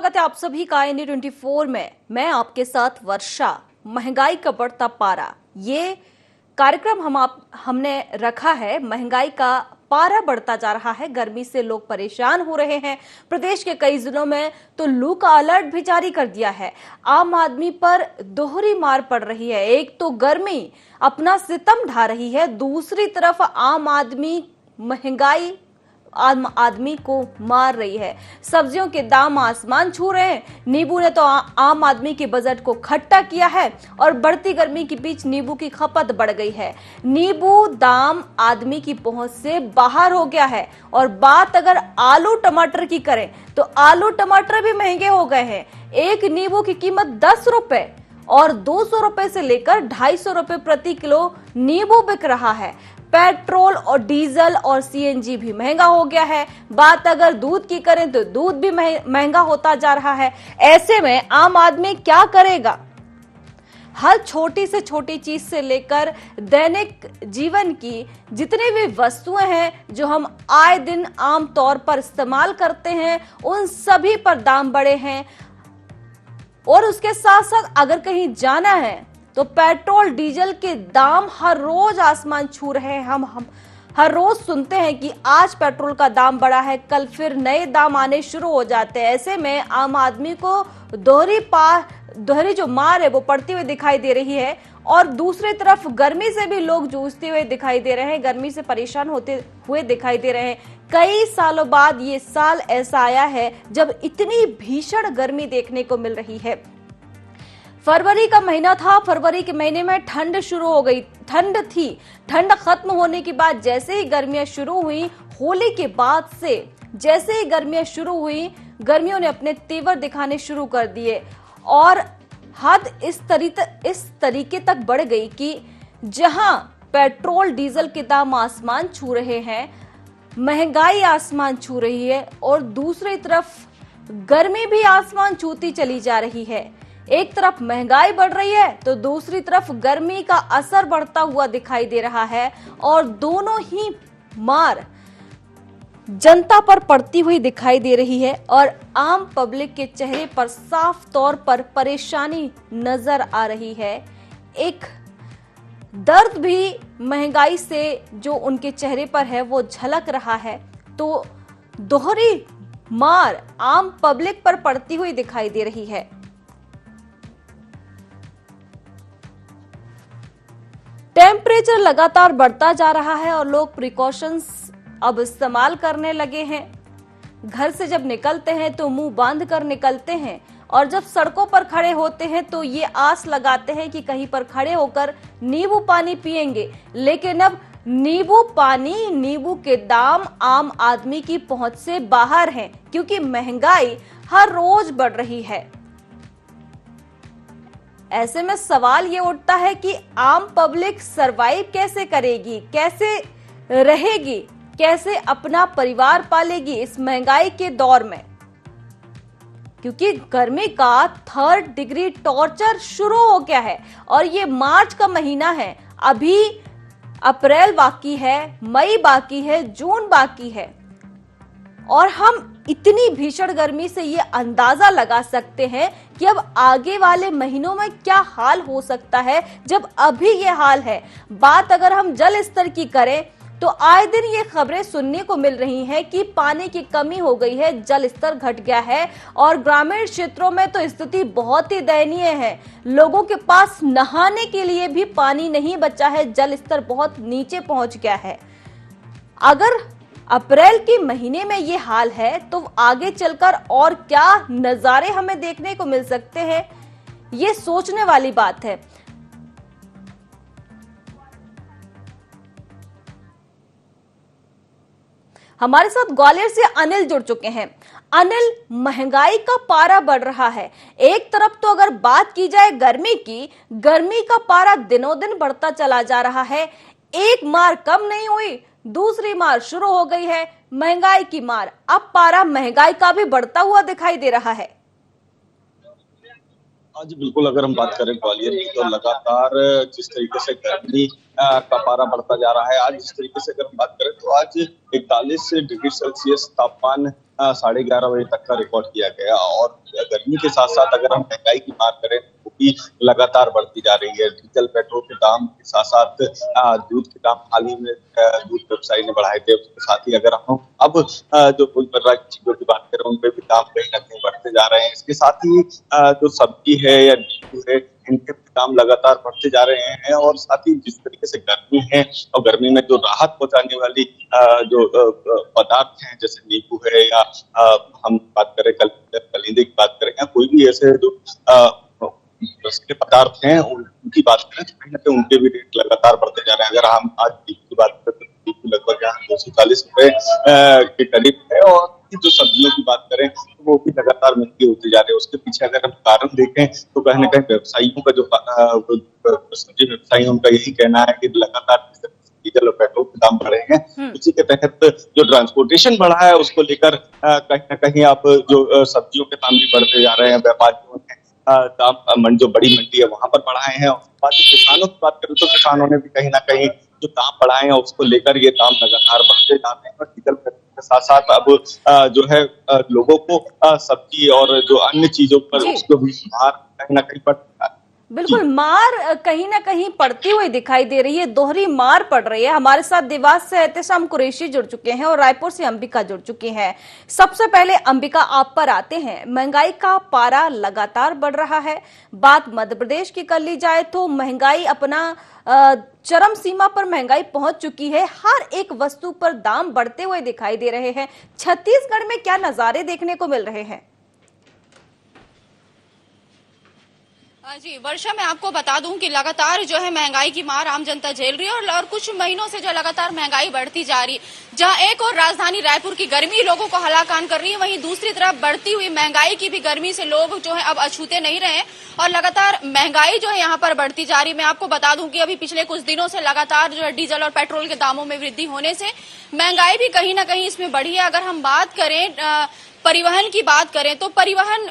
स्वागत है आप सभी का इंडिया 24 में। मैं आपके साथ वर्षा। महंगाई का बढ़ता पारा, ये कार्यक्रम हमने रखा है। महंगाई का पारा बढ़ता जा रहा है, गर्मी से लोग परेशान हो रहे हैं। प्रदेश के कई जिलों में तो लू का अलर्ट भी जारी कर दिया है। आम आदमी पर दोहरी मार पड़ रही है। एक तो गर्मी अपना सितम ढा रही है, दूसरी तरफ आम आदमी महंगाई आम आदमी को मार रही है। सब्जियों के दाम आसमान छू रहे हैं। नींबू ने तो आम आदमी के बजट को खट्टा किया है और बढ़ती गर्मी के बीच नींबू की खपत बढ़ गई है। नींबू दाम आदमी की पहुंच से बाहर हो गया है। और बात अगर आलू टमाटर की करें तो आलू टमाटर भी महंगे हो गए हैं। एक नींबू की कीमत 10 रुपए और 200 रुपए से लेकर 250 रुपए प्रति किलो नींबू बिक रहा है। पेट्रोल और डीजल और सीएनजी भी महंगा हो गया है। बात अगर दूध की करें तो दूध भी महंगा होता जा रहा है। ऐसे में आम आदमी क्या करेगा? हर छोटी से छोटी चीज से लेकर दैनिक जीवन की जितनी भी वस्तुएं हैं जो हम आए दिन आम तौर पर इस्तेमाल करते हैं, उन सभी पर दाम बढ़े हैं। और उसके साथ साथ अगर कहीं जाना है तो पेट्रोल डीजल के दाम हर रोज आसमान छू रहे हैं। हम हर रोज सुनते हैं कि आज पेट्रोल का दाम बढ़ा है, कल फिर नए दाम आने शुरू हो जाते हैं। ऐसे में आम आदमी को दोहरी जो मार है वो पड़ती हुई दिखाई दे रही है। और दूसरी तरफ गर्मी से भी लोग जूझते हुए दिखाई दे रहे हैं, गर्मी से परेशान होते हुए दिखाई दे रहे हैं। कई सालों बाद ये साल ऐसा आया है जब इतनी भीषण गर्मी देखने को मिल रही है। फरवरी का महीना था, फरवरी के महीने में ठंड शुरू हो गई, ठंड थी। ठंड खत्म होने के बाद जैसे ही गर्मियां शुरू हुई, होली के बाद से जैसे ही गर्मियां शुरू हुई, गर्मियों ने अपने तेवर दिखाने शुरू कर दिए। और हद इस तरीके तक बढ़ गई कि जहां पेट्रोल डीजल के दाम आसमान छू रहे हैं, महंगाई आसमान छू रही है, और दूसरी तरफ गर्मी भी आसमान छूती चली जा रही है। एक तरफ महंगाई बढ़ रही है तो दूसरी तरफ गर्मी का असर बढ़ता हुआ दिखाई दे रहा है। और दोनों ही मार जनता पर पड़ती हुई दिखाई दे रही है। और आम पब्लिक के चेहरे पर साफ तौर पर परेशानी नजर आ रही है। एक दर्द भी महंगाई से जो उनके चेहरे पर है वो झलक रहा है। तो दोहरी मार आम पब्लिक पर पड़ती हुई दिखाई दे रही है। टेम्परेचर लगातार बढ़ता जा रहा है और लोग प्रिकॉशंस अब इस्तेमाल करने लगे हैं। घर से जब निकलते हैं तो मुंह बांध कर निकलते हैं, और जब सड़कों पर खड़े होते हैं तो ये आस लगाते हैं कि कहीं पर खड़े होकर नींबू पानी पिएंगे। लेकिन अब नींबू के दाम आम आदमी की पहुंच से बाहर हैं, क्योंकि महंगाई हर रोज बढ़ रही है। ऐसे में सवाल ये उठता है कि आम पब्लिक सरवाइव कैसे करेगी, कैसे रहेगी, कैसे अपना परिवार पालेगी इस महंगाई के दौर में। क्योंकि गर्मी का 3rd डिग्री टॉर्चर शुरू हो गया है। और ये मार्च का महीना है, अभी अप्रैल बाकी है, मई बाकी है, जून बाकी है। और हम इतनी भीषण गर्मी से ये अंदाजा लगा सकते हैं कि अब आगे वाले महीनों में क्या हाल हो सकता है, जब अभी ये हाल है। बात अगर हम जल स्तर की करें तो आए दिन ये खबरें सुनने को मिल रही हैं कि पानी की कमी हो गई है, जल स्तर घट गया है। और ग्रामीण क्षेत्रों में तो स्थिति बहुत ही दयनीय है। लोगों के पास नहाने के लिए भी पानी नहीं बचा है, जल स्तर बहुत नीचे पहुंच गया है। अगर अप्रैल के महीने में ये हाल है तो आगे चलकर और क्या नजारे हमें देखने को मिल सकते हैं, ये सोचने वाली बात है। हमारे साथ ग्वालियर से अनिल जुड़ चुके हैं। अनिल, महंगाई का पारा बढ़ रहा है। एक तरफ तो अगर बात की जाए गर्मी की, गर्मी का पारा दिनों दिन बढ़ता चला जा रहा है। एक मार कम नहीं हुई, दूसरी मार शुरू हो गई है, महंगाई की मार। अब पारा महंगाई का भी बढ़ता हुआ दिखाई दे रहा है। आज बिल्कुल अगर हम बात करें ग्वालियर की तो लगातार जिस तरीके से गर्मी का पारा बढ़ता जा रहा है। आज जिस तरीके से अगर हम बात करें तो आज 41 डिग्री सेल्सियस तापमान 11:30 बजे तक का रिकॉर्ड किया गया। और गर्मी के साथ साथ अगर हम महंगाई की बात करें तो वो भी लगातार बढ़ती जा रही है। डीजल पेट्रोल के दाम के साथ साथ दूध के दाम हाल ही में दूध व्यवसायी ने बढ़ाए थे। उसके साथ ही अगर हम अब जो रोजमर्रा की चीजों की बात करें उन पे भी दाम कहीं ना कहीं बढ़ते जा रहे हैं। इसके साथ ही जो सब्जी है या नींबू है इनके दाम लगातार बढ़ते जा रहे हैं। और साथ ही जिस तरीके से गर्मी है और गर्मी में जो राहत पहुंचाने वाली जो पदार्थ हैं जैसे नींबू है या हम बात करें कलिंदे की बात करें या कोई भी ऐसे जो रसीले पदार्थ हैं उनकी बात करें तो कहीं ना कहीं उनके भी रेट लगातार बढ़ते जा रहे हैं। अगर हम आज नींबू की बात करें तो नींबू लगभग यहाँ 240 रुपए के करीब है। और जो सब्जियों की बात करें तो वो भी लगातार महंगी होती जा रही है। उसके पीछे अगर हम कारण देखें तो कहीं ना कहीं व्यवसायियों का जो सब्जी व्यवसायी उनका यही कहना है कि लगातार डीजल और पेट्रोल के दाम बढ़े हैं। उसी के तहत जो ट्रांसपोर्टेशन बढ़ा है उसको लेकर कहीं ना कहीं आप जो सब्जियों के दाम भी बढ़ते जा रहे हैं। व्यापारियों ने दाम जो बड़ी मंडी है वहां पर बढ़ाए हैं। और बात किसानों की बात करें तो किसानों ने भी कहीं ना कहीं जो दाम बढ़ाए हैं उसको लेकर ये दाम लगातार बढ़ते जा रहे हैं। और डीजल पेट्रोल के साथ साथ अब जो है लोगों को सब्जी और जो अन्य चीजों पर उसको भी मार कहीं ना कहीं पड़ रहा है। बिल्कुल, मार कहीं ना कहीं पड़ती हुई दिखाई दे रही है, दोहरी मार पड़ रही है। हमारे साथ देवास से एहतेशाम कुरैशी जुड़ चुके हैं और रायपुर से अंबिका जुड़ चुकी हैं। सबसे पहले अंबिका, आप पर आते हैं। महंगाई का पारा लगातार बढ़ रहा है। बात मध्य प्रदेश की कर ली जाए तो महंगाई अपना चरम सीमा पर महंगाई पहुंच चुकी है। हर एक वस्तु पर दाम बढ़ते हुए दिखाई दे रहे हैं। छत्तीसगढ़ में क्या नजारे देखने को मिल रहे हैं? जी वर्षा, मैं आपको बता दूं कि लगातार जो है महंगाई की मार आम जनता झेल रही है और कुछ महीनों से जो लगातार महंगाई बढ़ती जा रही है। जहां एक और राजधानी रायपुर की गर्मी लोगों को हलाकान कर रही है, वहीं दूसरी तरफ बढ़ती हुई महंगाई की भी गर्मी से लोग जो है अब अछूते नहीं रहे और लगातार महंगाई जो है यहाँ पर बढ़ती जा रही है। मैं आपको बता दूं कि अभी पिछले कुछ दिनों से लगातार जो है डीजल और पेट्रोल के दामों में वृद्धि होने से महंगाई भी कहीं ना कहीं इसमें बढ़ी है। अगर हम बात करें परिवहन की बात करें तो परिवहन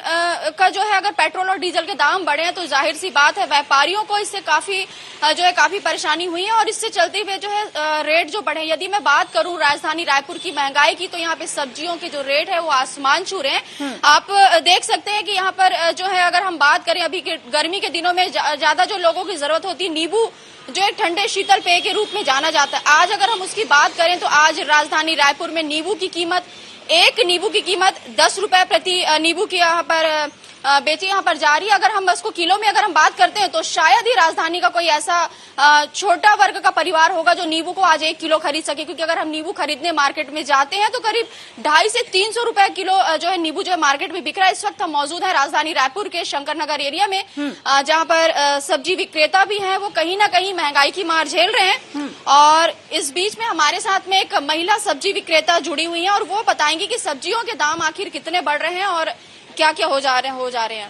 का जो है अगर पेट्रोल और डीजल के दाम बढ़े हैं तो जाहिर सी बात है व्यापारियों को इससे काफी परेशानी हुई है और इससे चलते हुए जो है रेट जो बढ़े। यदि मैं बात करूं राजधानी रायपुर की महंगाई की तो यहाँ पे सब्जियों के जो रेट है वो आसमान छू रहे हैं। आप देख सकते हैं कि यहाँ पर जो है अगर हम बात करें अभी के गर्मी के दिनों में ज्यादा जो लोगों की जरूरत होती है नींबू जो एक ठंडे शीतल पेय के रूप में जाना जाता है। आज अगर हम उसकी बात करें तो आज राजधानी रायपुर में नींबू की कीमत एक नींबू की कीमत 10 रुपए प्रति नींबू की यहाँ पर बेची यहाँ पर जा रही है। अगर हम इसको किलो में अगर हम बात करते हैं तो शायद ही राजधानी का कोई ऐसा छोटा वर्ग का परिवार होगा जो नींबू को आज 1 किलो खरीद सके, क्योंकि अगर हम नींबू खरीदने मार्केट में जाते हैं तो करीब 250 से 300 रुपए किलो जो है नींबू जो है मार्केट में बिक रहा है। इस वक्त हम मौजूद है राजधानी रायपुर के शंकर नगर एरिया में जहाँ पर सब्जी विक्रेता भी है वो कहीं ना कहीं महंगाई की मार झेल रहे हैं। और इस बीच में हमारे साथ में एक महिला सब्जी विक्रेता जुड़ी हुई है और वो बताएंगी कि सब्जियों के दाम आखिर कितने बढ़ रहे हैं और क्या क्या हो जा रहे हैं।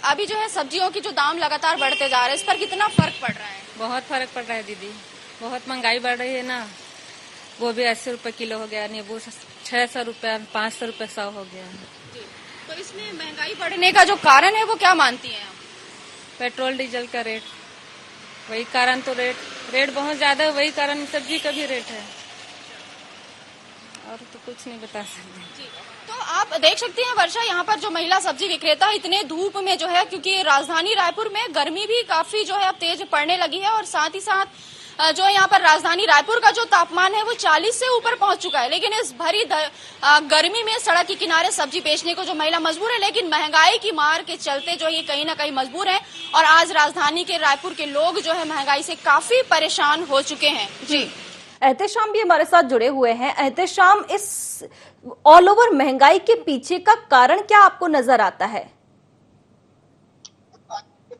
अभी जो है सब्जियों की जो दाम लगातार बढ़ते जा रहे हैं, इस पर कितना फर्क पड़ रहा है? बहुत फर्क पड़ रहा है दीदी, बहुत महंगाई बढ़ रही है ना। गोभी 80 रुपए किलो हो गया, नींबू 600 रुपए, 500 रुपए 100 हो गया। तो इसमें महंगाई बढ़ने का जो कारण है वो क्या मानती हैं आप? पेट्रोल डीजल का रेट, वही कारण तो रेट बहुत ज्यादा है, वही कारण सब्जी का भी रेट है, और तो कुछ नहीं बता सकते। तो आप देख सकते हैं वर्षा, यहाँ पर जो महिला सब्जी विक्रेता इतने धूप में जो है, क्योंकि राजधानी रायपुर में गर्मी भी काफी जो है अब तेज पड़ने लगी है और साथ ही साथ जो यहाँ पर राजधानी रायपुर का जो तापमान है वो 40 से ऊपर पहुंच चुका है। लेकिन इस भरी गर्मी में सड़क के किनारे सब्जी बेचने को जो महिला मजबूर है, लेकिन महंगाई की मार के चलते जो ये कहीं ना कहीं मजबूर है और आज राजधानी के रायपुर के लोग जो है महंगाई से काफी परेशान हो चुके हैं। जी, एहतेशाम भी हमारे साथ जुड़े हुए हैं। एहतेशाम, इस ऑल ओवर महंगाई के पीछे का कारण क्या आपको नजर आता है?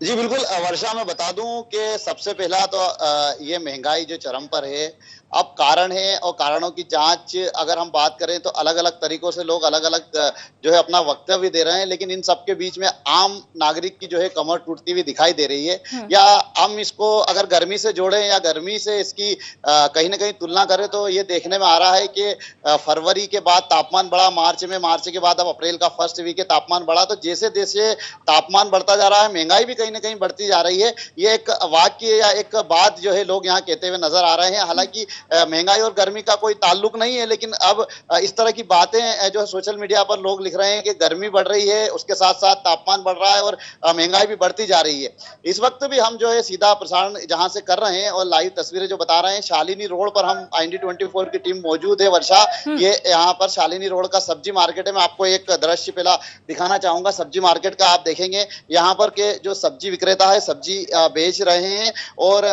जी बिल्कुल वर्षा, मैं बता दूं कि सबसे पहला तो ये महंगाई जो चरम पर है अब कारण है और कारणों की जांच अगर हम बात करें तो अलग अलग तरीकों से लोग अलग अलग जो है अपना वक्तव्य दे रहे हैं, लेकिन इन सबके बीच में आम नागरिक की जो है कमर टूटती हुई दिखाई दे रही है। या हम इसको अगर गर्मी से जोड़ें या गर्मी से इसकी कहीं ना कहीं तुलना करें तो ये देखने में आ रहा है कि फरवरी के बाद तापमान बढ़ा, मार्च के बाद अब अप्रैल का फर्स्ट वीक है तापमान बढ़ा। तो जैसे जैसे तापमान बढ़ता जा रहा है, महंगाई भी कहीं ना कहीं बढ़ती जा रही है। ये एक वाक्य या एक बात जो है लोग यहाँ कहते हुए नजर आ रहे हैं। हालांकि महंगाई और गर्मी का कोई ताल्लुक नहीं है, लेकिन अब इस तरह की बातें जो सोशल मीडिया पर लोग लिख रहे हैं कि गर्मी बढ़ रही है, उसके साथ साथ तापमान बढ़ रहा है और महंगाई भी बढ़ती जा रही है। इस वक्त भी हम जो है सीधा प्रसारण जहां से कर रहे हैं और लाइव तस्वीरें जो बता रहे हैं, शालिनी रोड पर हम IND24 की टीम मौजूद है। वर्षा, ये यहाँ पर शालिनी रोड का सब्जी मार्केट है। मैं आपको एक दृश्य पहला दिखाना चाहूंगा सब्जी मार्केट का। आप देखेंगे यहाँ पर के जो सब्जी विक्रेता है सब्जी बेच रहे हैं और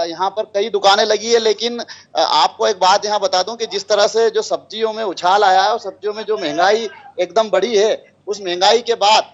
यहाँ पर कई दुकानें लगी है। लेकिन आपको एक बात यहाँ बता दूं कि जिस तरह से जो सब्जियों में उछाल आया है और सब्जियों में जो महंगाई एकदम बढ़ी है, उस महंगाई के बाद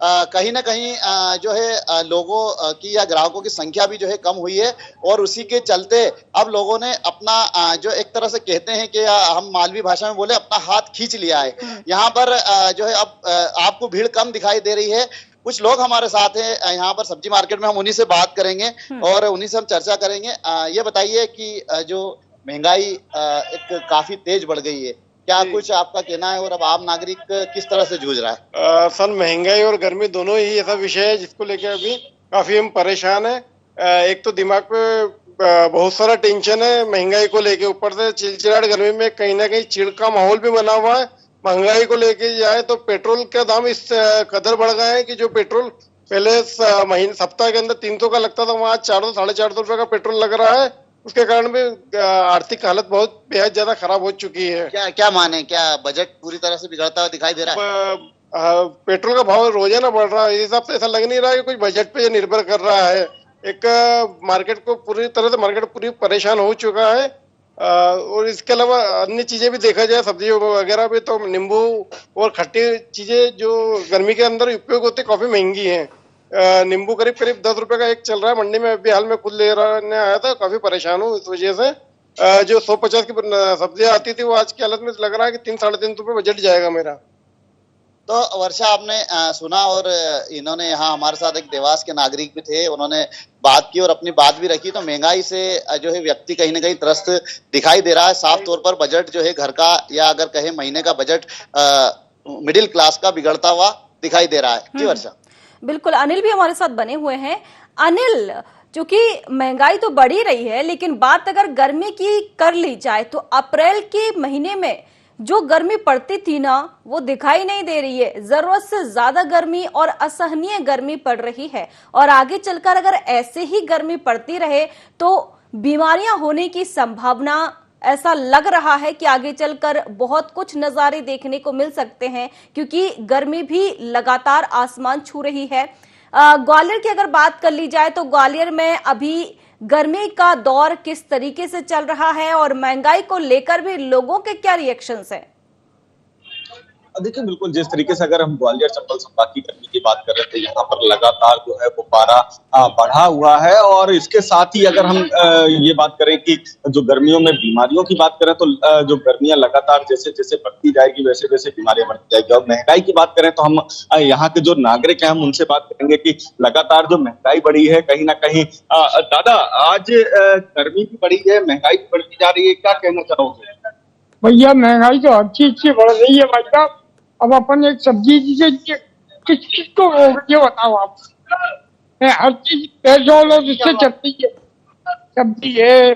कहीं ना कहीं जो है लोगों की या ग्राहकों की संख्या भी जो है कम हुई है और उसी के चलते अब लोगों ने अपना जो एक तरह से कहते हैं कि हम मालवी भाषा में बोले अपना हाथ खींच लिया है। यहाँ पर जो है अब आपको भीड़ कम दिखाई दे रही है। कुछ लोग हमारे साथ हैं यहाँ पर सब्जी मार्केट में, हम उन्हीं से बात करेंगे और उन्हीं से हम चर्चा करेंगे। ये बताइए कि जो महंगाई एक काफी तेज बढ़ गई है, क्या कुछ आपका कहना है और अब आम नागरिक किस तरह से जूझ रहा है? सर, महंगाई और गर्मी दोनों ही ऐसा विषय है जिसको लेकर अभी काफी हम परेशान है। एक तो दिमाग पे बहुत सारा टेंशन है महंगाई को लेके, ऊपर से चिलचिलाहट गर्मी में कहीं ना कहीं चिढ़ का माहौल भी बना हुआ है। महंगाई को लेके जाए तो पेट्रोल का दाम इस कदर बढ़ गए हैं कि जो पेट्रोल पहले महीने सप्ताह के अंदर 300 का लगता था, वहाँ 400 साढ़े 400 रुपए का पेट्रोल लग रहा है। उसके कारण भी आर्थिक हालत बहुत बेहद ज्यादा खराब हो चुकी है। क्या माने, क्या बजट पूरी तरह से बिगड़ता हुआ दिखाई दे रहा है? पेट्रोल का भाव रोजाना बढ़ रहा है, इस हिसाब से ऐसा लग नहीं रहा है कि कुछ बजट पे निर्भर कर रहा है। एक मार्केट को पूरी तरह से मार्केट पूरी परेशान हो चुका है। और इसके अलावा अन्य चीजें भी देखा जाए, सब्जी वगैरह भी, तो नींबू और खट्टी चीजें जो गर्मी के अंदर उपयोग होती है काफी महंगी हैं। नींबू करीब 10 रुपए का एक चल रहा है मंडी में। अभी हाल में खुद लेने आया था, काफी परेशान हूँ इस वजह से। जो 150 की सब्जियां आती थी वो आज की हालत में लग रहा है कि 3-3.5 रुपए बजट जाएगा मेरा। तो वर्षा, आपने सुना और इन्होंने यहाँ हमारे साथ एक देवास के नागरिक भी थे, उन्होंने बात की और अपनी बात भी रखी। तो महंगाई से जो है व्यक्ति कहीं ना कहीं त्रस्त दिखाई दे रहा है। साफ तौर पर बजट जो है घर का या अगर कहे महीने का बजट मिडिल क्लास का बिगड़ता हुआ दिखाई दे रहा है। जी वर्षा। बिल्कुल, अनिल भी हमारे साथ बने हुए हैं। अनिल, चूंकि महंगाई तो बढ़ ही रही है, लेकिन बात अगर गर्मी की कर ली जाए तो अप्रैल के महीने में जो गर्मी पड़ती थी ना, वो दिखाई नहीं दे रही है। जरूरत से ज्यादा गर्मी और असहनीय गर्मी पड़ रही है और आगे चलकर अगर ऐसे ही गर्मी पड़ती रहे तो बीमारियां होने की संभावना, ऐसा लग रहा है कि आगे चलकर बहुत कुछ नजारे देखने को मिल सकते हैं, क्योंकि गर्मी भी लगातार आसमान छू रही है। ग्वालियर की अगर बात कर ली जाए तो ग्वालियर में अभी गर्मी का दौर किस तरीके से चल रहा है और महंगाई को लेकर भी लोगों के क्या रिएक्शंस हैं? देखिए, बिल्कुल जिस तरीके से अगर हम ग्वालियर चंबल संभाग की गर्मी की बात कर रहे थे, यहाँ पर लगातार जो है वो पारा बढ़ा हुआ है। और इसके साथ ही अगर हम ये बात करें कि जो गर्मियों में बीमारियों की बात करें तो जो गर्मियां लगातार जैसे जैसे बढ़ती जाएगी वैसे वैसे बीमारियां बढ़ती जाएगी। और महंगाई की बात करें तो हम यहाँ के जो नागरिक हैं हम उनसे बात करेंगे कि लगातार जो महंगाई बढ़ी है कहीं ना कहीं। दादा, आज गर्मी भी बढ़ी है, महंगाई भी बढ़ती जा रही है, क्या कहना चाहोगे? भैया, महंगाई तो हर चीज से बढ़ रही है भाई साहब। अब अपन एक सब्जी से किस चीज को ये बताओ आप? हर चीज पेट्रोल और इससे चलती है। सब्जी है,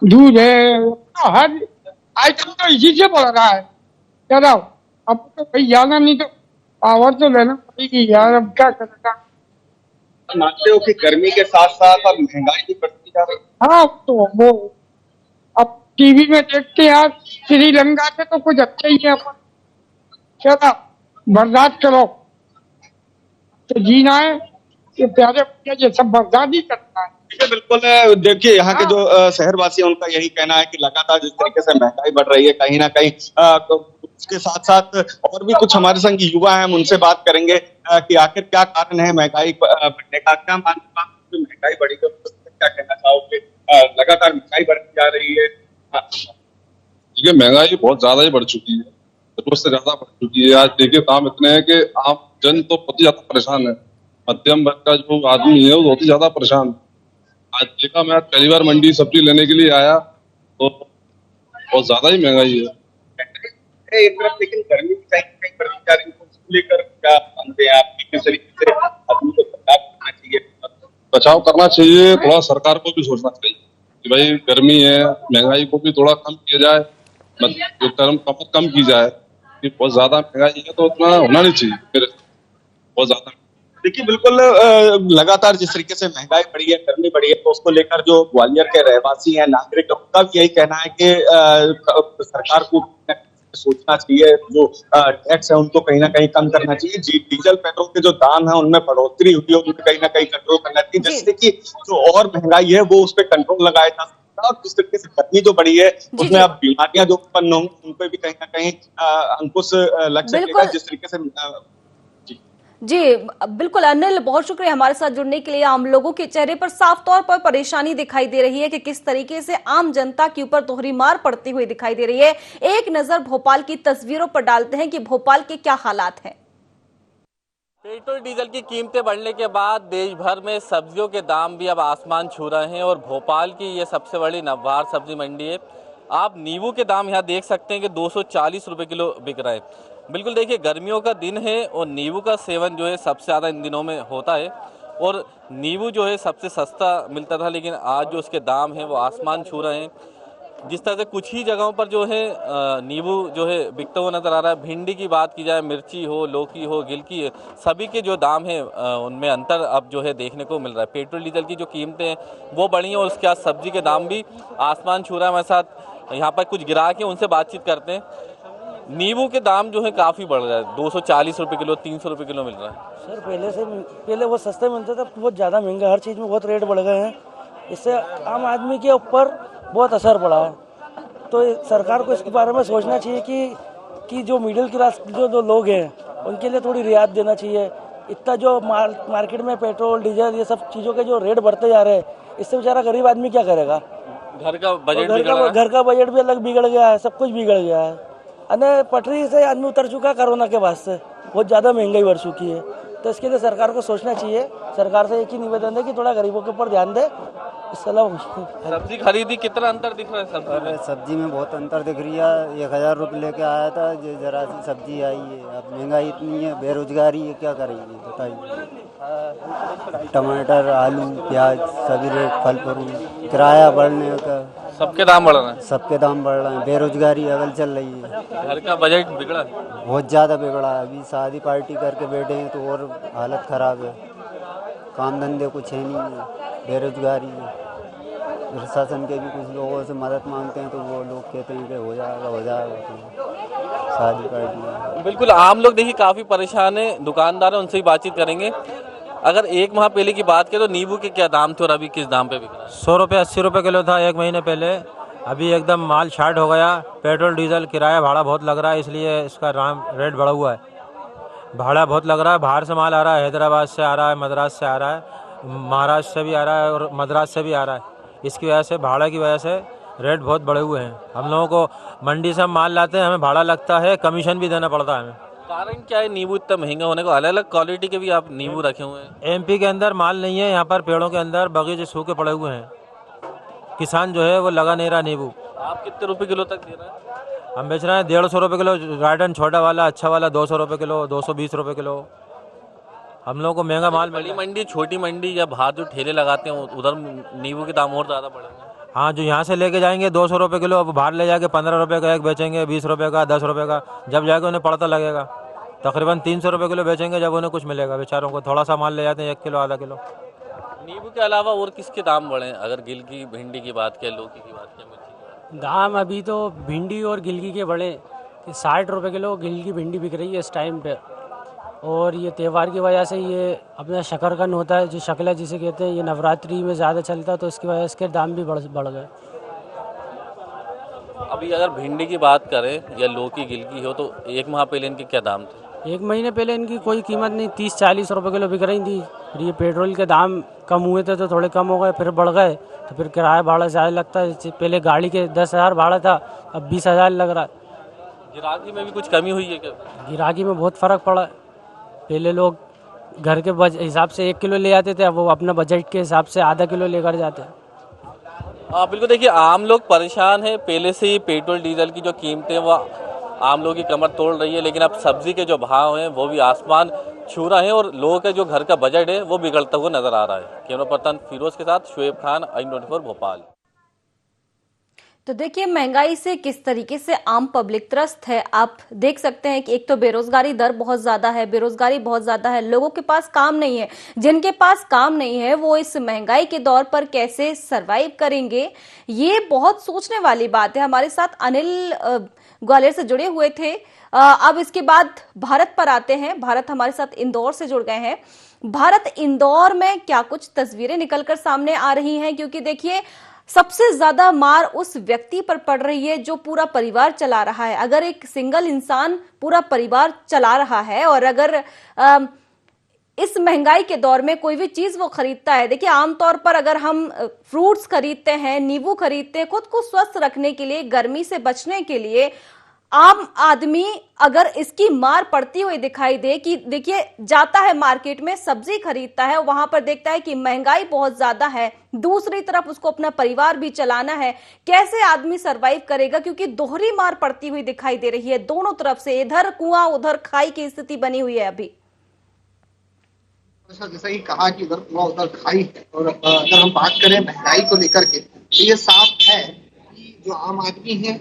दूध है, हर आइटम तो इसी से बढ़ रहा है। चलो, अब तो भाई जाना नहीं तो पावर तो लेना पड़ेगी यार, अब क्या करेगा। मानते हो कि गर्मी के साथ साथ अब महंगाई भी बढ़ती जा रही है? हाँ, तो वो अब टीवी में देखते यार, श्रीलंका से तो कुछ अच्छा ही है। अपन चलो बर्दाश्त करो, तो जीना है ये प्यारे ये सब बर्दाश्त ही करना है। बिल्कुल, देखिए यहाँ के जो शहरवासी हैं उनका यही कहना है कि लगातार जिस तरीके से महंगाई बढ़ रही है कहीं ना कहीं उसके साथ साथ और भी कुछ हमारे संग युवा हैं, हम उनसे बात करेंगे कि आखिर क्या कारण है महंगाई बढ़ने का। क्या मानते हैं महंगाई बढ़ी है, क्या कहना चाहोगे? लगातार महंगाई बढ़ती जा रही है, देखिए महंगाई बहुत ज्यादा ही बढ़ चुकी है, जरूरत से ज्यादा बढ़ चुकी है। आज देखिए दाम इतने हैं कि आम जन तो बहुत ही ज्यादा परेशान है। मध्यम वर्ग का जो आदमी है वो बहुत ही ज्यादा परेशान है। आज देखा, मैं आज पहली बार मंडी सब्जी लेने के लिए आया तो बहुत ज्यादा ही महंगाई है। एक तरफ लेकिन गर्मी भी कहीं कहीं बढ़ती जा रही है, तो उसको लेकर क्या मानते हैं आप कि किस तरीके से आदमी को बचाव करना चाहिए? बचाव करना चाहिए, थोड़ा सरकार को भी सोचना चाहिए कि भाई गर्मी है, महंगाई को भी थोड़ा कम किया जाए, जो कम की जाए कि बहुत ज्यादा महंगाई है तो उतना होना नहीं चाहिए फिर बहुत ज्यादा। देखिए बिल्कुल लगातार जिस तरीके से महंगाई बढ़ी है, गर्मी बढ़ी है, तो उसको लेकर जो ग्वालियर के रहवासी हैं, नागरिक, उनका भी यही कहना है कि सरकार को सोचना चाहिए, जो टैक्स है उनको कहीं ना कहीं कम करना चाहिए। जी डीजल पेट्रोल के जो दाम है उनमें बढ़ोतरी हुई है, उनको कहीं ना कहीं कंट्रोल करना चाहिए, जिससे कि जो और महंगाई है वो उस पर कंट्रोल लगाया जा सकता है। और जिस तरीके से गर्मी जो बढ़ी है उसमें अब बीमारियां जो उत्पन्न होंगी उन पर भी कहीं ना कहीं अंकुश लग सकेगा। जिस तरीके से जी बिल्कुल अनिल, बहुत शुक्रिया हमारे साथ जुड़ने के लिए। आम लोगों के चेहरे पर साफ तौर पर परेशानी दिखाई दे रही है कि किस तरीके से आम जनता के ऊपर दोहरी मार पड़ती हुई दिखाई दे रही है। एक नजर भोपाल की तस्वीरों पर डालते हैं कि भोपाल के क्या हालात हैं। पेट्रोल डीजल की कीमतें बढ़ने के बाद देश भर में सब्जियों के दाम भी अब आसमान छू रहे हैं और भोपाल की ये सबसे बड़ी नवभार सब्जी मंडी है। आप नींबू के दाम यहाँ देख सकते हैं कि 240 रुपए किलो बिक रहे हैं। बिल्कुल देखिए, गर्मियों का दिन है और नींबू का सेवन जो है सबसे ज़्यादा इन दिनों में होता है और नींबू जो है सबसे सस्ता मिलता था, लेकिन आज जो उसके दाम हैं वो आसमान छू रहे हैं। जिस तरह से कुछ ही जगहों पर जो है नींबू जो है बिकता हुआ नजर आ रहा है। भिंडी की बात की जाए, मिर्ची हो, लौकी हो, गिलकी है, सभी के जो दाम हैं उनमें अंतर अब जो है देखने को मिल रहा है। पेट्रोल डीजल की जो कीमतें हैं वो बढ़ी हैं और उसके बाद सब्जी के दाम भी आसमान छू रहा है। हमारे साथ यहाँ पर कुछ ग्राहक हैं, उनसे बातचीत करते हैं। नींबू के दाम जो है काफ़ी बढ़ रहा है, 240 रुपये किलो, 300 रुपये किलो मिल रहा है। सर पहले वो सस्ते मिलते थे, बहुत ज़्यादा महंगा, हर चीज़ में बहुत रेट बढ़ गए हैं। इससे आम आदमी के ऊपर बहुत असर पड़ा है। तो सरकार को इसके बारे में सोचना चाहिए कि जो मिडिल क्लास जो लोग हैं उनके लिए थोड़ी रियायत देना चाहिए। इतना जो मार्केट में पेट्रोल डीजल ये सब चीज़ों के जो रेट बढ़ते जा रहे हैं, इससे बेचारा गरीब आदमी क्या करेगा। घर का बजट भी अलग बिगड़ गया है, सब कुछ बिगड़ गया है। अने पटरी से आदमी उतर चुका है कोरोना के बाद से, बहुत ज़्यादा महंगाई बढ़ चुकी है। तो इसके लिए सरकार को सोचना चाहिए। सरकार से एक ही निवेदन है कि थोड़ा गरीबों के ऊपर ध्यान दे। सब्जी खरीदी, कितना अंतर दिख रहा है? अरे सब्जी में बहुत अंतर दिख रही है। 1000 रुपये लेके आया था, ये जरा सी सब्जी आई है। अब महंगाई इतनी है, बेरोजगारी है, क्या करेंगे बताइए। टमाटर, आलू, प्याज सभी रेट, फल फ्रूट, किराया बढ़ने का, सबके दाम बढ़ रहे हैं। सबके दाम बढ़ रहे हैं। बेरोजगारी अगल चल रही है। घर का बजट बिगड़ा, बहुत ज़्यादा बिगड़ा है। अभी शादी पार्टी करके बैठे हैं तो और हालत ख़राब है। काम धंधे कुछ है नहीं, बेरोजगारी है। प्रशासन के भी कुछ लोगों से मदद मांगते हैं तो वो लोग कहते हैं कि हो जाएगा शादी पार्टी। बिल्कुल आम लोग देखिए काफ़ी परेशान है। दुकानदार हैं, उनसे ही बातचीत करेंगे। अगर एक माह पहले की बात करें तो नींबू के क्या दाम थे और अभी किस दाम पे बिक रहा है? 100 रुपये 80 रुपये किलो था एक महीने पहले, अभी एकदम माल शार्ट हो गया। पेट्रोल डीजल किराया भाड़ा बहुत लग रहा है, इसलिए इसका रेट बढ़ा हुआ है। भाड़ा बहुत लग रहा है। बाहर से माल आ रहा है, हैदराबाद से आ रहा है, मद्रास से आ रहा है, महाराष्ट्र से भी आ रहा है और मद्रास से भी आ रहा है। इसकी वजह से, भाड़ा की वजह से रेट बहुत बढ़े हुए हैं। हम लोगों को मंडी से हम माल लाते हैं, हमें भाड़ा लगता है, कमीशन भी देना पड़ता है हमें। कारण क्या है नींबू इतना महंगा होने को? अलग अलग क्वालिटी के भी आप नींबू रखे हुए हैं। एमपी के अंदर माल नहीं है, यहाँ पर पेड़ों के अंदर बगीचे सूखे पड़े हुए हैं। किसान जो है वो लगा नहीं रहा नींबू। आप कितने रुपए किलो तक दे रहे हैं? हम बेच रहे हैं 150 रुपये किलो, राइडन छोटा वाला, अच्छा वाला 200 रुपये किलो, 220 रुपये किलो। हम लोगों को महंगा माल। बड़ी मंडी, छोटी मंडी या बाहर जो ठेले लगाते हैं उधर नींबू के दाम और ज़्यादा बढ़े? हाँ, जो यहाँ से लेके जाएंगे 200 रुपये किलो, अब बाहर ले जाके 15 रुपये का एक बेचेंगे, 20 रुपये का, 10 रुपये का। जब जाके उन्हें पड़ता लगेगा तकरीबन 300 रुपये किलो बेचेंगे, जब उन्हें कुछ मिलेगा। बेचारों को थोड़ा सा माल ले जाते हैं, 1 किलो, आधा किलो। नींबू के अलावा और किसके दाम बढ़े? अगर गिलकी, भिंडी की बात करें, लौकी की बात करें, मिर्ची की? दाम अभी तो भिंडी और गिलकी के बढ़े। 60 रुपये किलो गिलकी भिंडी बिक रही है इस टाइम पे। और ये त्यौहार की वजह से ये अपना शकरकंद होता है, जो शकला जिसे कहते हैं, ये नवरात्रि में ज़्यादा चलता है, तो इसकी वजह से इसके दाम भी बढ़ गए। अभी अगर भिंडी की बात करें या लौकी, गिलकी हो तो एक माह पहले इनके क्या दाम थे? एक महीने पहले इनकी कोई कीमत नहीं, 30-40 रुपए किलो बिक रही थी। फिर ये पेट्रोल के दाम कम हुए थे तो थोड़े कम हो गए, फिर बढ़ गए तो फिर किराया भाड़ा ज़्यादा लगता है। पहले गाड़ी के 10,000 भाड़ा था, अब 20,000 लग रहा है। गिराकी में भी कुछ कमी हुई है क्या? गिराकी में बहुत फ़र्क पड़ा है। पहले लोग घर के हिसाब से 1 किलो ले आते थे, अब वो अपना बजट के हिसाब से आधा किलो लेकर जाते हैं। बिल्कुल, देखिए आम लोग परेशान है। पहले से ही पेट्रोल डीजल की जो कीमतें वो आम लोगों की कमर तोड़ रही है, लेकिन अब सब्जी के जो भाव हैं वो भी आसमान छू रहे हैं और लोगों का जो घर का बजट है वो बिगड़ता हुआ नजर आ रहा है। कैमरा पर्सन फिरोज के साथ शुएब खान, i24 भोपाल। तो देखिए महंगाई से किस तरीके से आम पब्लिक त्रस्त है। आप देख सकते हैं कि एक तो बेरोजगारी दर बहुत ज्यादा है, बेरोजगारी बहुत ज्यादा है, लोगों के पास काम नहीं है। जिनके पास काम नहीं है वो इस महंगाई के दौर पर कैसे सरवाइव करेंगे, ये बहुत सोचने वाली बात है। हमारे साथ अनिल ग्वालियर से जुड़े हुए थे। अब इसके बाद भारत पर आते हैं। भारत हमारे साथ इंदौर से जुड़ गए हैं। भारत, इंदौर में क्या कुछ तस्वीरें निकलकर सामने आ रही हैं? क्योंकि देखिए सबसे ज्यादा मार उस व्यक्ति पर पड़ रही है जो पूरा परिवार चला रहा है। अगर एक सिंगल इंसान पूरा परिवार चला रहा है और अगर इस महंगाई के दौर में कोई भी चीज वो खरीदता है, देखिए आमतौर पर अगर हम फ्रूट्स खरीदते हैं, नींबू खरीदते हैं, खुद को स्वस्थ रखने के लिए, गर्मी से बचने के लिए, आम आदमी अगर इसकी मार पड़ती हुई दिखाई दे कि देखिए जाता है मार्केट में सब्जी खरीदता है, वहां पर देखता है कि महंगाई बहुत ज्यादा है, दूसरी तरफ उसको अपना परिवार भी चलाना है, कैसे आदमी सरवाइव करेगा? क्योंकि दोहरी मार पड़ती हुई दिखाई दे रही है दोनों तरफ से, इधर कुआं उधर खाई की स्थिति बनी हुई है अभी। जैसा कि कहा कि उधर कुआं उधर खाई है, और अगर हम बात करें महंगाई को लेकर के तो ये साफ है कि जो आम आदमी है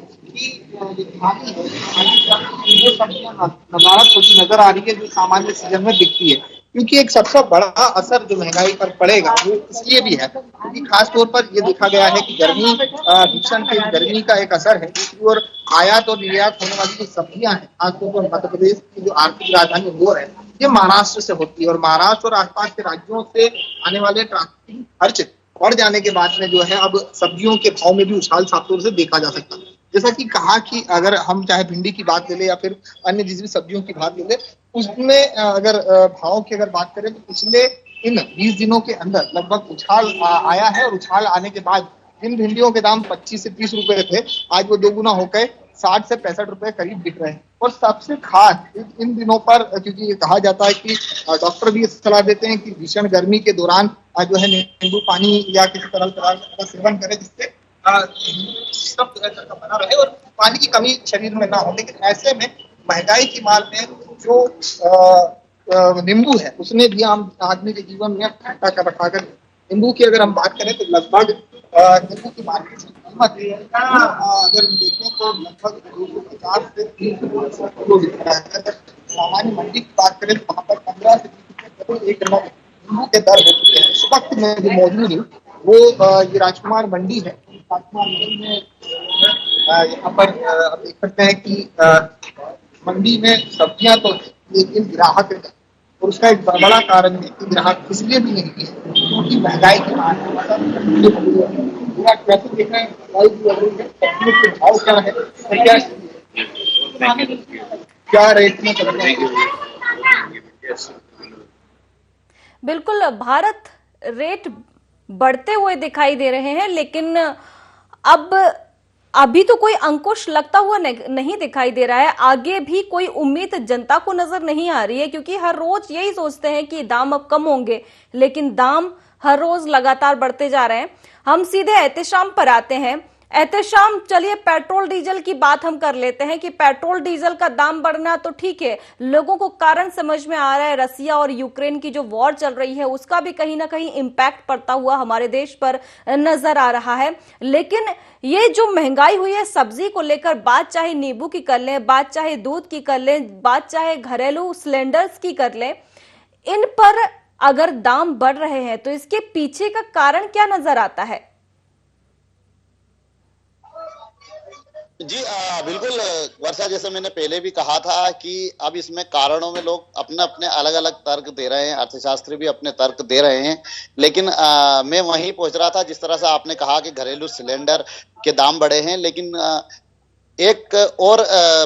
नजारत होती नजर आ रही है जो सामान्य सीजन में दिखती है। क्योंकि एक सबसे बड़ा असर जो महंगाई पर पड़ेगा वो इसलिए भी है क्योंकि खास तौर पर ये देखा गया है कि गर्मी, भीषण की गर्मी का एक असर है। दूसरी ओर आयात और निर्यात होने वाली जो सब्जियां हैं, खासतौर पर मध्य प्रदेश की जो आर्थिक राजधानी इंदौर है, ये महाराष्ट्र से होती है और महाराष्ट्र और आसपास के राज्यों से आने वाले ट्रांसपोर्टिंग खर्च बढ़ जाने के बाद में जो है अब सब्जियों के भाव में भी उछाल साफ तौर से देखा जा सकता है। जैसा कि कहा कि अगर हम चाहे भिंडी की बात ले ले या फिर अन्य जिस भी सब्जियों की बात ले ले, उसमें अगर भाव की अगर बात करें तो पिछले इन 20 दिनों के अंदर लगभग उछाल आया है और उछाल आने के बाद इन भिंडियों के दाम 25 से 30 रुपए थे, आज वो दोगुना होकर 60 से 65 रुपए करीब बिक रहे हैं। और सबसे खास इन दिनों पर, क्योंकि ये कहा जाता है कि डॉक्टर भी सलाह देते हैं कि भीषण गर्मी के दौरान जो है नींबू पानी या किसी तरह का सेवन करें जिससे सब बना रहे और पानी की कमी शरीर में ना हो। लेकिन ऐसे में महंगाई की मार में जो नींबू है उसने भी आम आदमी के जीवन में घाटा कर रखा है। नींबू की अगर हम बात करें तो लगभग नींबू की मार्केट की कीमत अगर हम देखें तो लगभग 250 से 300 किलो बिक रहा है। सामान्य मंडी की बात करें तो वहाँ पर 15 से 20 रुपए एक नींबू के दर हो चुके हैं। इस वक्त मैं जो मौजूद हूँ वो ये राजकुमार मंडी है। राजकुमार मंडी में यहाँ पर आप देख सकते हैं कि मंडी में सब्जियां तो लेकिन ग्राहक है और उसका एक बड़ा कारण है कि ग्राहक इसलिए भी नहीं है क्योंकि महंगाई की मार कैसे देख रहे हैं के भाव क्या है, क्या रेट में चल रहा है। बिल्कुल, भारत रेट बढ़ते हुए दिखाई दे रहे हैं, लेकिन अभी तो कोई अंकुश लगता हुआ नहीं दिखाई दे रहा है। आगे भी कोई उम्मीद जनता को नजर नहीं आ रही है, क्योंकि हर रोज यही सोचते हैं कि दाम अब कम होंगे, लेकिन दाम हर रोज लगातार बढ़ते जा रहे हैं। हम सीधे एहतशाम पर आते हैं। एहतशाम, चलिए पेट्रोल डीजल की बात हम कर लेते हैं कि पेट्रोल डीजल का दाम बढ़ना तो ठीक है, लोगों को कारण समझ में आ रहा है। रसिया और यूक्रेन की जो वॉर चल रही है उसका भी कहीं ना कहीं इम्पैक्ट पड़ता हुआ हमारे देश पर नजर आ रहा है। लेकिन ये जो महंगाई हुई है सब्जी को लेकर, बात चाहे नींबू की कर लें, बात चाहे दूध की कर लें, बात चाहे घरेलू सिलेंडर्स की कर लें, इन पर अगर दाम बढ़ रहे हैं तो इसके पीछे का कारण क्या नजर आता है? जी बिल्कुल वर्षा, जैसे मैंने पहले भी कहा था कि अब इसमें कारणों में लोग अपने अपने अलग अलग तर्क दे रहे हैं, अर्थशास्त्री भी अपने तर्क दे रहे हैं। लेकिन मैं वहीं पहुंच रहा था जिस तरह से आपने कहा कि घरेलू सिलेंडर के दाम बढ़े हैं, लेकिन एक और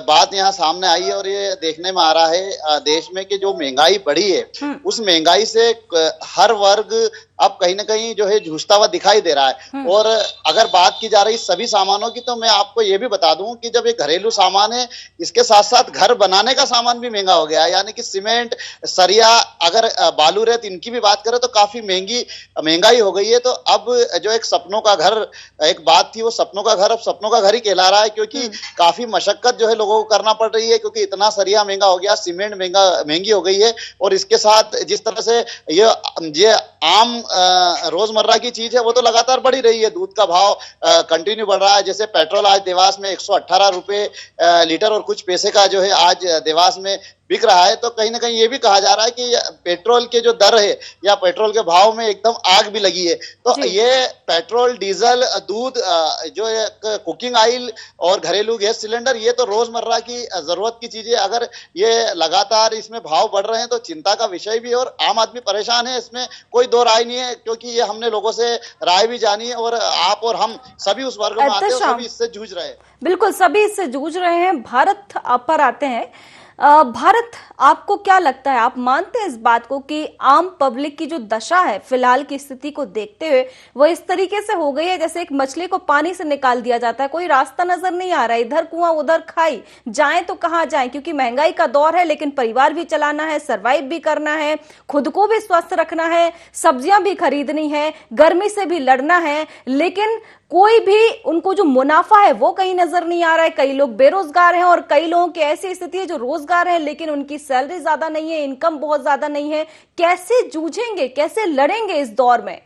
बात यहाँ सामने आई है और ये देखने में आ रहा है देश में कि जो महंगाई बढ़ी है उस महंगाई से हर वर्ग अब कहीं ना कहीं जो है जूझता हुआ दिखाई दे रहा है। और अगर बात की जा रही सभी सामानों की तो मैं आपको ये भी बता दूं कि जब ये घरेलू सामान है इसके साथ साथ घर बनाने का सामान भी महंगा हो गया है, यानी कि सीमेंट, सरिया, अगर बालू रेत इनकी भी बात करें तो काफी महंगाई हो गई है। तो अब जो एक सपनों का घर, एक बात थी वो सपनों का घर अब सपनों का घर ही कहला रहा है, क्योंकि काफी मशक्कत जो है लोगों को करना पड़ रही है, क्योंकि इतना सरिया महंगा हो गया, सीमेंट महंगी हो गई है। और इसके साथ जिस तरह से ये आम रोजमर्रा की चीज है वो तो लगातार बढ़ी रही है। दूध का भाव कंटिन्यू बढ़ रहा है, जैसे पेट्रोल आज देवास में 118 रुपए लीटर और कुछ पैसे का जो है आज देवास में बिक रहा है। तो कहीं ना कहीं ये भी कहा जा रहा है कि पेट्रोल के जो दर है या पेट्रोल के भाव में एकदम आग भी लगी है। तो ये पेट्रोल, डीजल, दूध, जो कुकिंग ऑयल और घरेलू गैस सिलेंडर, ये तो रोजमर्रा की जरूरत की चीजें, अगर ये लगातार इसमें भाव बढ़ रहे हैं तो चिंता का विषय भी है और आम आदमी परेशान है, इसमें कोई दो राय नहीं है। क्योंकि ये हमने लोगों से राय भी जानी है और आप और हम सभी उस वर्ग में आते हैं, सभी इससे जूझ रहे हैं। बिल्कुल, सभी इससे जूझ रहे हैं। भारत आप पर आते हैं। भारत, आपको क्या लगता है, आप मानते हैं इस बात को कि आम पब्लिक की जो दशा है फिलहाल की स्थिति को देखते हुए वो इस तरीके से हो गई है जैसे एक मछली को पानी से निकाल दिया जाता है, कोई रास्ता नजर नहीं आ रहा है, इधर कुआं उधर खाई, जाएं तो कहां जाएं, क्योंकि महंगाई का दौर है लेकिन परिवार भी चलाना है, सरवाइव भी करना है, खुद को भी स्वस्थ रखना है, सब्जियां भी खरीदनी है, गर्मी से भी लड़ना है, लेकिन कोई भी उनको जो मुनाफा है वो कहीं नजर नहीं आ रहा है। कई लोग बेरोजगार हैं और कई लोगों की ऐसी स्थिति है जो रोजगार है लेकिन उनकी सैलरी ज्यादा नहीं है, इनकम बहुत ज्यादा नहीं है। कैसे जूझेंगे, कैसे लड़ेंगे इस दौर में?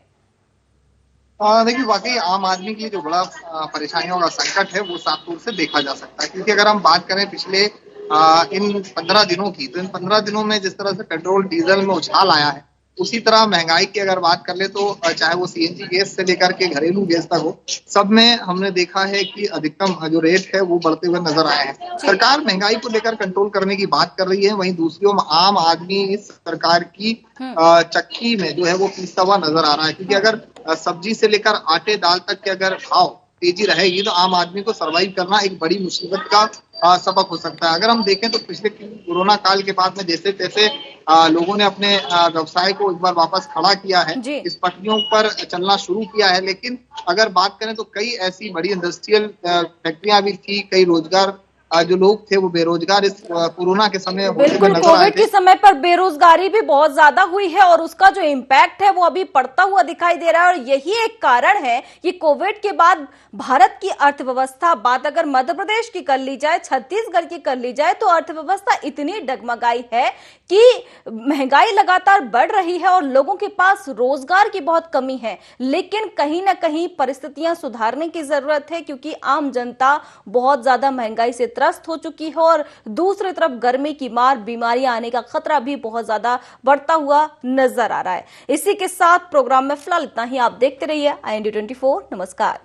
देखिए, वाकई आम आदमी के लिए जो बड़ा परेशानियों का संकट है वो साफ तौर से देखा जा सकता है। क्योंकि अगर हम बात करें पिछले इन 15 दिनों की, तो इन 15 दिनों में जिस तरह से पेट्रोल डीजल में उछाल आया है उसी तरह महंगाई की अगर बात कर ले तो चाहे वो सीएनजी गैस से लेकर के घरेलू गैस तक हो, सब में हमने देखा है कि अधिकतम जो रेट है वो बढ़ते हुए नजर आए हैं। सरकार महंगाई को लेकर कंट्रोल करने की बात कर रही है, वहीं दूसरी ओर आम आदमी इस सरकार की चक्की में जो है वो पीसता हुआ नजर आ रहा है। क्योंकि अगर सब्जी से लेकर आटे दाल तक के अगर भाव तेजी रहेगी तो आम आदमी को सर्वाइव करना एक बड़ी मुसीबत का सबक हो सकता है। अगर हम देखें तो पिछले कोरोना काल के बाद में जैसे तैसे लोगों ने अपने व्यवसाय को एक बार वापस खड़ा किया है, इस पटरियों पर चलना शुरू किया है। लेकिन अगर बात करें तो कई ऐसी बड़ी इंडस्ट्रियल फैक्ट्रियां भी थी, कई रोजगार जो लोग थे वो बेरोजगार इस कोरोना के समय बिल्कुल कोविड के समय पर बेरोजगारी भी बहुत ज्यादा हुई है और उसका जो इम्पैक्ट है वो अभी पड़ता हुआ दिखाई दे रहा है। और यही एक कारण है कि कोविड के बाद भारत की अर्थव्यवस्था, बात अगर मध्य प्रदेश की कर ली जाए, छत्तीसगढ़ की कर ली जाए, तो अर्थव्यवस्था इतनी डगमगाई है कि महंगाई लगातार बढ़ रही है और लोगों के पास रोजगार की बहुत कमी है। लेकिन कहीं ना कहीं परिस्थितियां सुधारने की जरूरत है क्योंकि आम जनता बहुत ज्यादा महंगाई से त्रस्त हो चुकी है और दूसरी तरफ गर्मी की मार, बीमारियां आने का खतरा भी बहुत ज्यादा बढ़ता हुआ नजर आ रहा है। इसी के साथ प्रोग्राम में फिलहाल इतना ही। आप देखते रहिए IND 24। नमस्कार।